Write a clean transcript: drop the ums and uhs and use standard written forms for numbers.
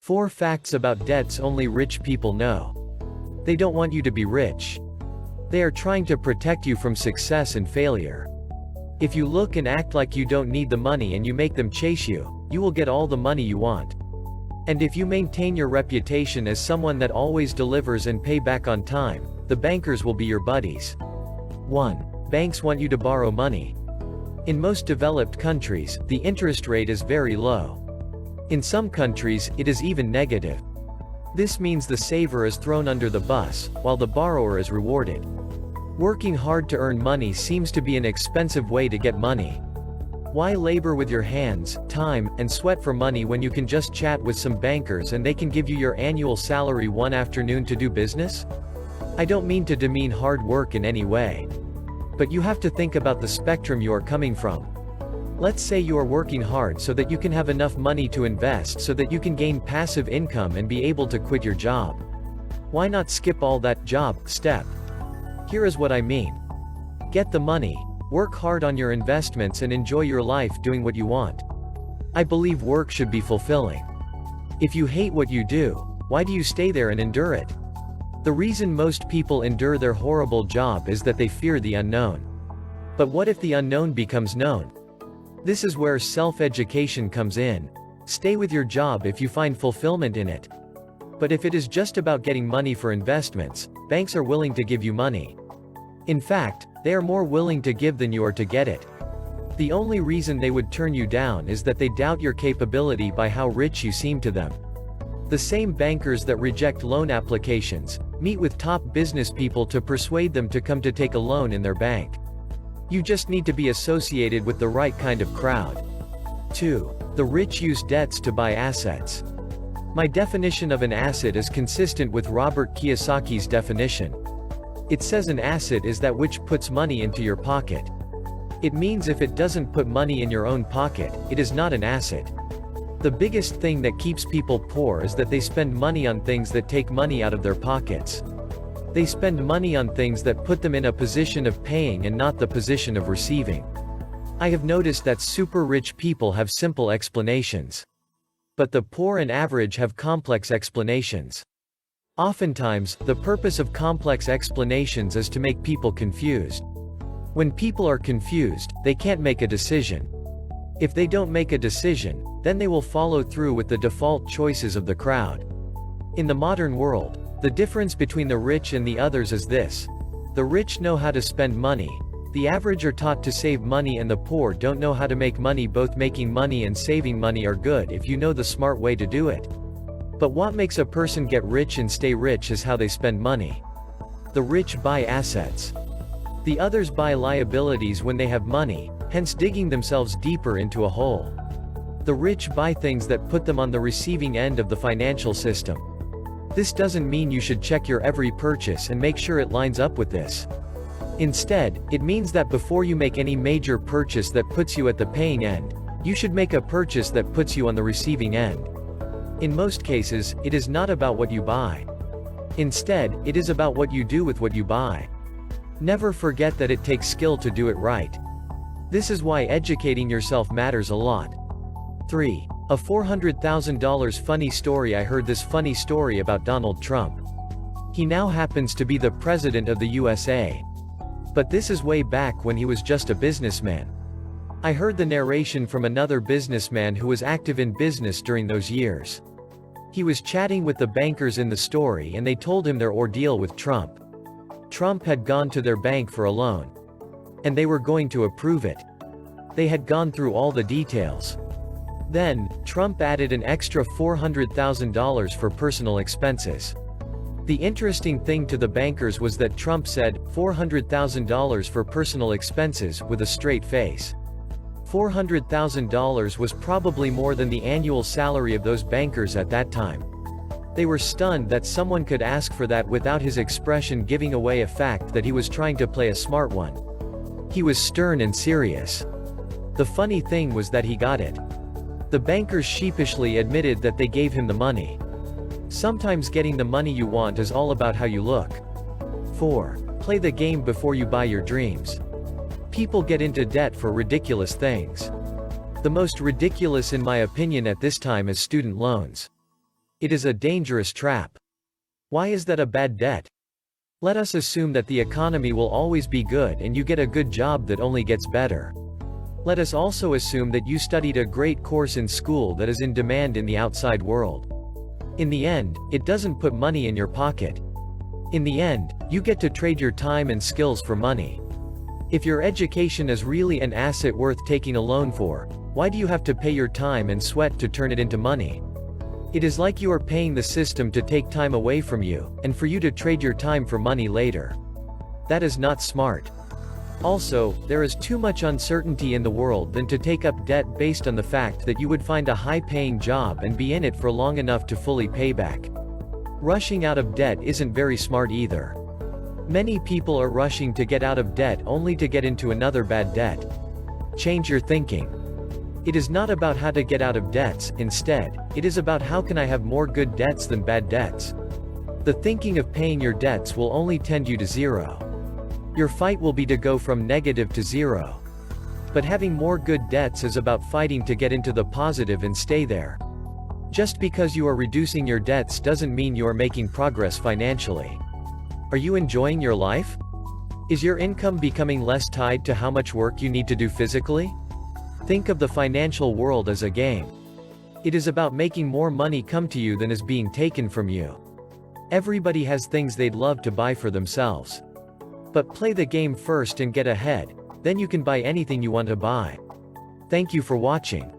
4 facts about debts only rich people know. They don't want you to be rich. They are trying to protect you from success and failure. If you look and act like you don't need the money and you make them chase you, you will get all the money you want. And if you maintain your reputation as someone that always delivers and pay back on time, the bankers will be your buddies. 1. Banks want you to borrow money. In most developed countries, the interest rate is very low. In some countries, it is even negative. This means the saver is thrown under the bus, while the borrower is rewarded. Working hard to earn money seems to be an expensive way to get money. Why labor with your hands, time, and sweat for money when you can just chat with some bankers and they can give you your annual salary one afternoon to do business? I don't mean to demean hard work in any way. But you have to think about the spectrum you are coming from. Let's say you are working hard so that you can have enough money to invest so that you can gain passive income and be able to quit your job. Why not skip all that job step? Here is what I mean. Get the money, work hard on your investments and enjoy your life doing what you want. I believe work should be fulfilling. If you hate what you do, why do you stay there and endure it? The reason most people endure their horrible job is that they fear the unknown. But what if the unknown becomes known? This is where self-education comes in. Stay with your job if you find fulfillment in it. But if it is just about getting money for investments, banks are willing to give you money. In fact, they are more willing to give than you are to get it. The only reason they would turn you down is that they doubt your capability by how rich you seem to them. The same bankers that reject loan applications meet with top business people to persuade them to come to take a loan in their bank. You just need to be associated with the right kind of crowd. 2. The rich use debts to buy assets. My definition of an asset is consistent with Robert Kiyosaki's definition. It says an asset is that which puts money into your pocket. It means if it doesn't put money in your own pocket, it is not an asset. The biggest thing that keeps people poor is that they spend money on things that take money out of their pockets. They spend money on things that put them in a position of paying and not the position of receiving. I have noticed that super rich people have simple explanations. But the poor and average have complex explanations. Oftentimes, the purpose of complex explanations is to make people confused. When people are confused, they can't make a decision. If they don't make a decision, then they will follow through with the default choices of the crowd. In the modern world, the difference between the rich and the others is this. The rich know how to spend money. The average are taught to save money and the poor don't know how to make money. Both making money and saving money are good if you know the smart way to do it. But what makes a person get rich and stay rich is how they spend money. The rich buy assets. The others buy liabilities when they have money, hence digging themselves deeper into a hole. The rich buy things that put them on the receiving end of the financial system. This doesn't mean you should check your every purchase and make sure it lines up with this. Instead, it means that before you make any major purchase that puts you at the paying end, you should make a purchase that puts you on the receiving end. In most cases, it is not about what you buy. Instead, it is about what you do with what you buy. Never forget that it takes skill to do it right. This is why educating yourself matters a lot. 3. A $400,000 funny story. I heard this funny story about Donald Trump. He now happens to be the president of the USA. But this is way back when he was just a businessman. I heard the narration from another businessman who was active in business during those years. He was chatting with the bankers in the story and they told him their ordeal with Trump. Trump had gone to their bank for a loan. And they were going to approve it. They had gone through all the details. Then, Trump added an extra $400,000 for personal expenses. The interesting thing to the bankers was that Trump said, $400,000 for personal expenses, with a straight face. $400,000 was probably more than the annual salary of those bankers at that time. They were stunned that someone could ask for that without his expression giving away a fact that he was trying to play a smart one. He was stern and serious. The funny thing was that he got it. The bankers sheepishly admitted that they gave him the money. Sometimes getting the money you want is all about how you look. 4. Play the game before you buy your dreams. People get into debt for ridiculous things. The most ridiculous in my opinion at this time is student loans. It is a dangerous trap. Why is that a bad debt? Let us assume that the economy will always be good and you get a good job that only gets better. Let us also assume that you studied a great course in school that is in demand in the outside world. In the end, it doesn't put money in your pocket. In the end, you get to trade your time and skills for money. If your education is really an asset worth taking a loan for, why do you have to pay your time and sweat to turn it into money? It is like you are paying the system to take time away from you, and for you to trade your time for money later. That is not smart. Also, there is too much uncertainty in the world than to take up debt based on the fact that you would find a high-paying job and be in it for long enough to fully pay back. Rushing out of debt isn't very smart either. Many people are rushing to get out of debt only to get into another bad debt. Change your thinking. It is not about how to get out of debts, instead, it is about how can I have more good debts than bad debts. The thinking of paying your debts will only tend you to zero. Your fight will be to go from negative to zero. But having more good debts is about fighting to get into the positive and stay there. Just because you are reducing your debts doesn't mean you are making progress financially. Are you enjoying your life? Is your income becoming less tied to how much work you need to do physically? Think of the financial world as a game. It is about making more money come to you than is being taken from you. Everybody has things they'd love to buy for themselves. But play the game first and get ahead, then you can buy anything you want to buy. Thank you for watching.